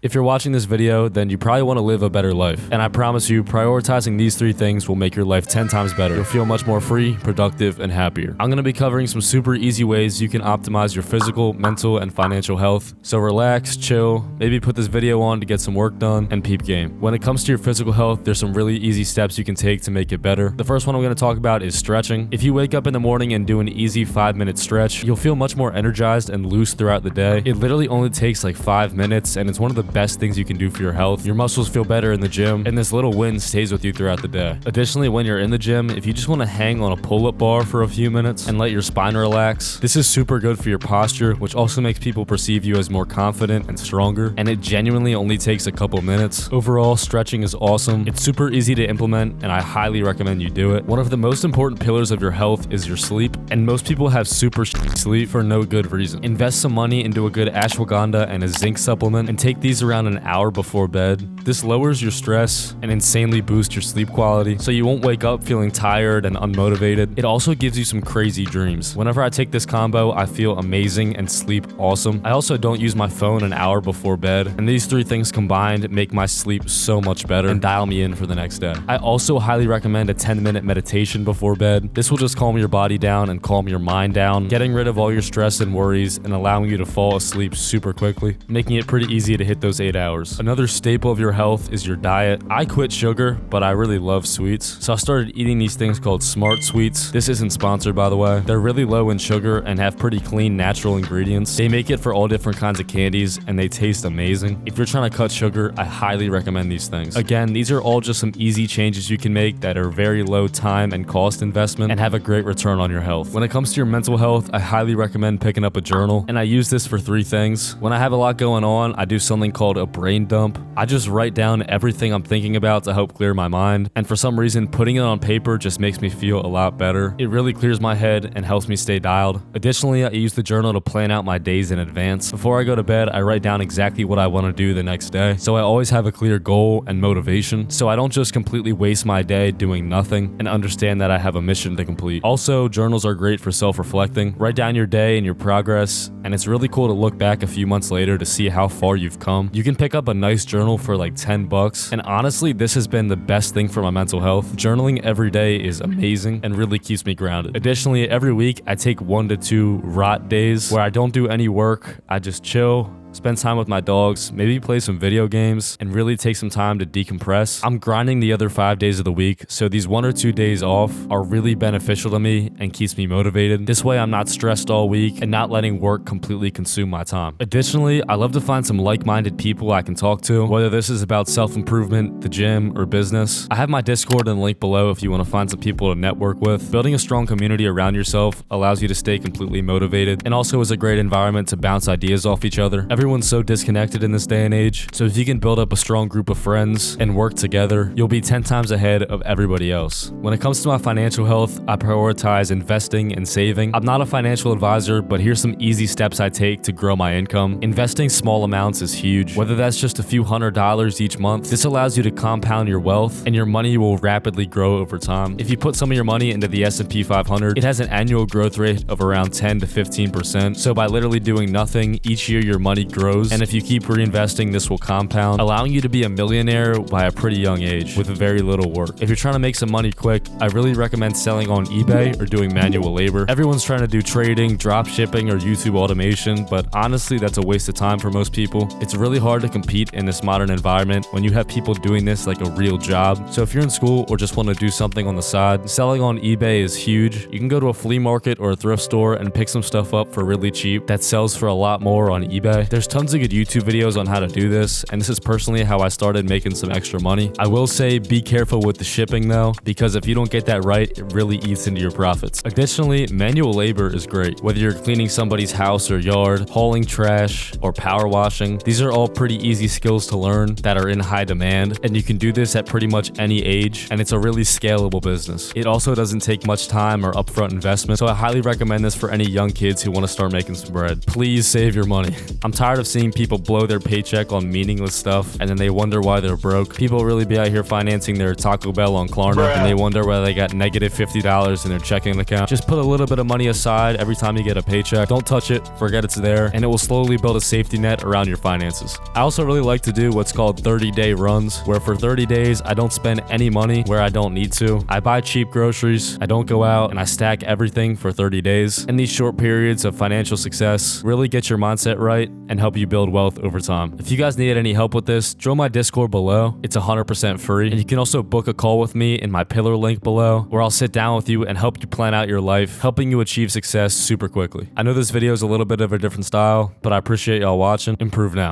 If you're watching this video, then you probably want to live a better life. And I promise you, prioritizing these 3 things will make your life 10 times better. You'll feel much more free, productive, and happier. I'm going to be covering some super easy ways you can optimize your physical, mental, and financial health. So relax, chill, maybe put this video on to get some work done, and peep game. When it comes to your physical health, there's some really easy steps you can take to make it better. The first one I'm going to talk about is stretching. If you wake up in the morning and do an easy 5-minute stretch, you'll feel much more energized and loose throughout the day. It literally only takes like 5 minutes, and it's one of the best things you can do for your health. Your muscles feel better in the gym, and this little win stays with you throughout the day. Additionally, when you're in the gym, if you just want to hang on a pull-up bar for a few minutes and let your spine relax, this is super good for your posture, which also makes people perceive you as more confident and stronger, and it genuinely only takes a couple minutes. Overall, stretching is awesome. It's super easy to implement, and I highly recommend you do it. One of the most important pillars of your health is your sleep, and most people have super sleep for no good reason. Invest some money into a good ashwagandha and a zinc supplement, and take these around an hour before bed. This lowers your stress and insanely boosts your sleep quality, so you won't wake up feeling tired and unmotivated. It also gives you some crazy dreams. Whenever I take this combo, I feel amazing and sleep awesome. I also don't use my phone an hour before bed, and these 3 things combined make my sleep so much better and dial me in for the next day. I also highly recommend a 10-minute meditation before bed. This will just calm your body down and calm your mind down, getting rid of all your stress and worries and allowing you to fall asleep super quickly, making it pretty easy to hit those 8 hours. Another staple of your health is your diet. I quit sugar, but I really love sweets, so I started eating these things called Smart Sweets. This isn't sponsored, by the way. They're really low in sugar and have pretty clean, natural ingredients. They make it for all different kinds of candies, and they taste amazing. If you're trying to cut sugar, I highly recommend these things. Again, these are all just some easy changes you can make that are very low time and cost investment and have a great return on your health. When it comes to your mental health, I highly recommend picking up a journal, and I use this for 3 things. When I have a lot going on, I do something called a brain dump. I just write down everything I'm thinking about to help clear my mind, and for some reason, putting it on paper just makes me feel a lot better. It really clears my head and helps me stay dialed. Additionally, I use the journal to plan out my days in advance. Before I go to bed, I write down exactly what I want to do the next day, so I always have a clear goal and motivation, so I don't just completely waste my day doing nothing and understand that I have a mission to complete. Also, journals are great for self-reflecting. Write down your day and your progress, and it's really cool to look back a few months later to see how far you've come. You can pick up a nice journal for like $10, and honestly, this has been the best thing for my mental health. Journaling every day is amazing and really keeps me grounded. Additionally, every week I take 1 to 2 rot days where I don't do any work. I just chill, spend time with my dogs, maybe play some video games, and really take some time to decompress. I'm grinding the other 5 days of the week, so these 1 or 2 days off are really beneficial to me and keeps me motivated. This way I'm not stressed all week and not letting work completely consume my time. Additionally, I love to find some like-minded people I can talk to, whether this is about self-improvement, the gym, or business. I have my Discord in the link below if you want to find some people to network with. Building a strong community around yourself allows you to stay completely motivated and also is a great environment to bounce ideas off each other. Everyone's so disconnected in this day and age, so if you can build up a strong group of friends and work together, you'll be 10 times ahead of everybody else. When it comes to my financial health, I prioritize investing and saving. I'm not a financial advisor, but here's some easy steps I take to grow my income. Investing small amounts is huge, whether that's just a few $100s each month. This allows you to compound your wealth, and your money will rapidly grow over time. If you put some of your money into the S&P 500, it has an annual growth rate of around 10 to 15%, so by literally doing nothing, each year your money grows, and if you keep reinvesting, this will compound, allowing you to be a millionaire by a pretty young age with very little work. If you're trying to make some money quick, I really recommend selling on eBay or doing manual labor. Everyone's trying to do trading, drop shipping, or YouTube automation, but honestly, that's a waste of time for most people. It's really hard to compete in this modern environment when you have people doing this like a real job. So if you're in school or just want to do something on the side, selling on eBay is huge. You can go to a flea market or a thrift store and pick some stuff up for really cheap that sells for a lot more on eBay. There's tons of good YouTube videos on how to do this, and this is personally how I started making some extra money. I will say be careful with the shipping though, because if you don't get that right, it really eats into your profits. Additionally, manual labor is great. Whether you're cleaning somebody's house or yard, hauling trash, or power washing, these are all pretty easy skills to learn that are in high demand, and you can do this at pretty much any age, and it's a really scalable business. It also doesn't take much time or upfront investment, so I highly recommend this for any young kids who want to start making some bread. Please save your money. I'm tired tired of seeing people blow their paycheck on meaningless stuff and then they wonder why they're broke. People really be out here financing their Taco Bell on Klarna and they wonder why they got negative $50 in their checking account. Just put a little bit of money aside every time you get a paycheck. Don't touch it, forget it's there, and it will slowly build a safety net around your finances. I also really like to do what's called 30-day runs, where for 30 days I don't spend any money where I don't need to. I buy cheap groceries, I don't go out, and I stack everything for 30 days. And these short periods of financial success really get your mindset right and help you build wealth over time. If you guys need any help with this, join my Discord below. It's 100% free. And you can also book a call with me in my pillar link below, where I'll sit down with you and help you plan out your life, helping you achieve success super quickly. I know this video is a little bit of a different style, but I appreciate y'all watching. Improve now.